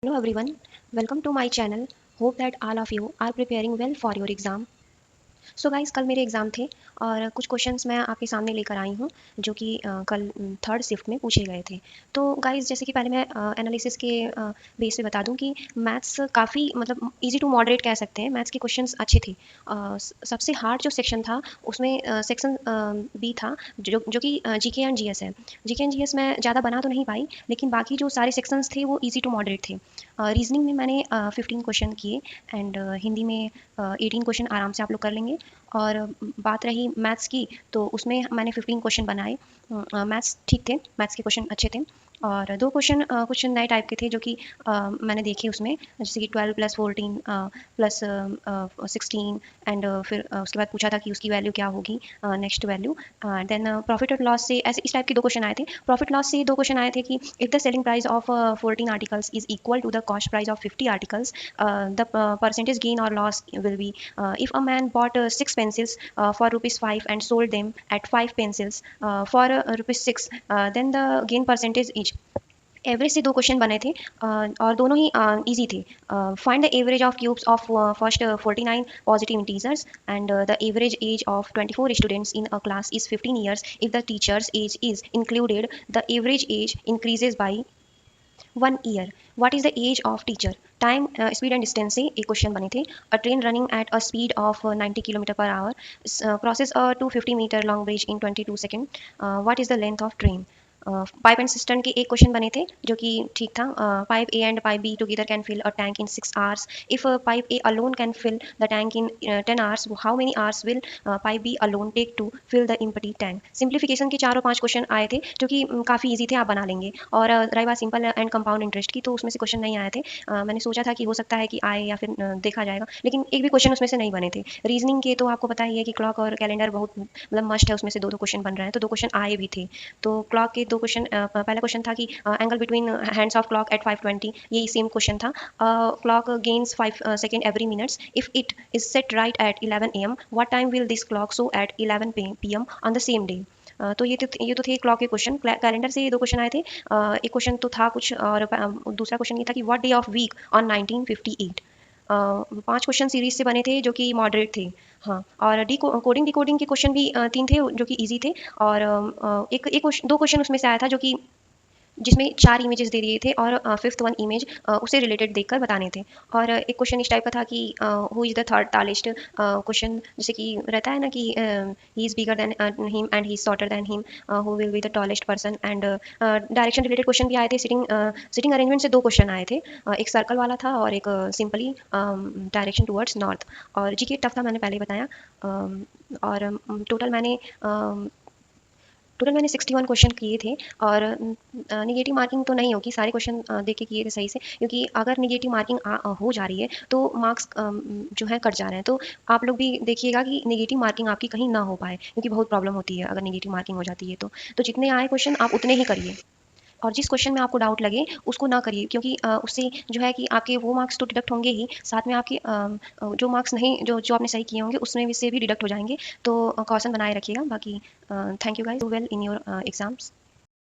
Hello everyone, welcome to my channel. Hope that all of you are preparing well for your exam. So guys कल मेरे exam थे और कुछ questions मैं आपके सामने लेकर आई हूँ जो कि कल थर्ड शिफ्ट में पूछे गए थे। तो गाइस जैसे कि पहले मैं एनालिसिस के बेस पे बता दूँ कि मैथ्स काफ़ी मतलब ईज़ी टू मॉडरेट कह सकते हैं। मैथ्स के क्वेश्चंस अच्छे थे। सबसे हार्ड जो सेक्शन था उसमें सेक्शन बी था जो कि जीके एंड जीएस है। जीके एंड जीएस मैं ज़्यादा बना तो नहीं पाई, लेकिन बाकी जो सारे सेक्शंस थे वो ईज़ी टू मॉडरेट थे। रीजनिंग में मैंने 15 क्वेश्चन किए एंड हिंदी में 18 क्वेश्चन आराम से आप लोग कर लेंगे। और बात रही मैथ्स की, तो उसमें मैंने 15 क्वेश्चन बनाए। मैथ्स ठीक थे, मैथ्स के क्वेश्चन अच्छे थे। और 2 क्वेश्चन कुछ नए टाइप के थे जो कि मैंने देखे उसमें, जैसे कि 12 प्लस 14 प्लस 16 एंड फिर उसके बाद पूछा था कि उसकी वैल्यू क्या होगी, नेक्स्ट वैल्यू। देन प्रॉफिट और लॉस से ऐसे इस टाइप के 2 क्वेश्चन आए थे। प्रॉफिट लॉस से 2 क्वेश्चन आए थे कि if the selling price of 14 articles is equal to the cost price of 50 articles, the percentage gain और loss will be if a man bought 6 pencils for rupees 5 and sold them at 5 pencils for rupees 6, then the gain percentage is। Average से 2 question बने थे और दोनों ही easy थे। Find the average of cubes of first 49 positive integers and the average age of 24 students in a class is 15 years। If the teacher's age is included, the average age increases by 1 year। What is the age of teacher? Time, speed and distance से एक question बने थे। A train running at a speed of 90 kilometre per hour crosses a 250 meter long bridge in 22 seconds। What is the length of train? Pipe and system के एक question बने थे जो कि ठीक था। Pipe A and pipe B together can fill a tank in 6 hours। If pipe A alone can fill the tank in 10 hours, how many hours will pipe B alone take to fill the empty tank. Simplification के 4 और 5 question आए थे जो कि काफ़ी easy थे, आप बना लेंगे। और रही बात सिंपल एंड कंपाउंड इंटरेस्ट की, तो उसमें से क्वेश्चन नहीं आए थे। मैंने सोचा था कि हो सकता है कि आए या फिर देखा जाएगा, लेकिन एक भी क्वेश्चन उसमें से नहीं बने थे। रीजनिंग के तो आपको पता ही है कि क्लॉक और कैलेंडर बहुत मतलब मस्ट है, उसमें से 2-2 क्वेश्चन बन रहे हैं, तो 2 क्वेश्चन आए भी थे। तो क्लॉक के 2 क्वेश्चन, पहला क्वेश्चन था कि angle between hands of clock at 5:20, ये सेम क्वेश्चन था। Clock gains 5 second every minutes if it is set right at 11 AM, what time will this clock show at 11 PM on the same day. तो ये तो थे clock के question. Calendar से ये 2 question आए थे। एक क्वेश्चन तो था कुछ और दूसरा क्वेश्चन ये था कि what day of week on 1958। 5 question series से बने थे जो कि मॉडरेट थे। हाँ, और डी कोडिंग डिकोडिंग के क्वेश्चन भी 3 थे जो कि ईजी थे। और एक एक 2 क्वेश्चन उसमें से आया था जो कि जिसमें 4 इमेजेस दे दिए थे और फिफ्थ वन इमेज उससे रिलेटेड देखकर बताने थे। और एक क्वेश्चन इस टाइप का था कि who is the third tallest question, जैसे कि रहता है ना कि he is bigger than him and he is shorter than him, who will be the tallest person. And direction related question भी आए थे। सिटिंग अरेंजमेंट से 2 क्वेश्चन आए थे। एक सर्कल वाला था और एक सिंपली डायरेक्शन टुवर्ड्स नॉर्थ। और जीके टफ था, मैंने पहले ही बताया। और टोटल मैंने 61 क्वेश्चन किए थे। और निगेटिव मार्किंग तो नहीं होगी, सारे क्वेश्चन देख के किए थे सही से, क्योंकि अगर निगेटिव मार्किंग हो जा रही है तो मार्क्स जो है कट जा रहे हैं। तो आप लोग भी देखिएगा कि निगेटिव मार्किंग आपकी कहीं ना हो पाए, क्योंकि बहुत प्रॉब्लम होती है अगर निगेटिव मार्किंग हो जाती है तो जितने आए क्वेश्चन आप उतने ही करिए। और जिस क्वेश्चन में आपको डाउट लगे उसको ना करिए, क्योंकि उससे जो है कि आपके वो मार्क्स तो डिडक्ट होंगे ही, साथ में आपके जो मार्क्स नहीं जो जो आपने सही किए होंगे उसमें से भी डिडक्ट हो जाएंगे। तो कॉशन बनाए रखिएगा। बाकी thank you guys, do well in your exams.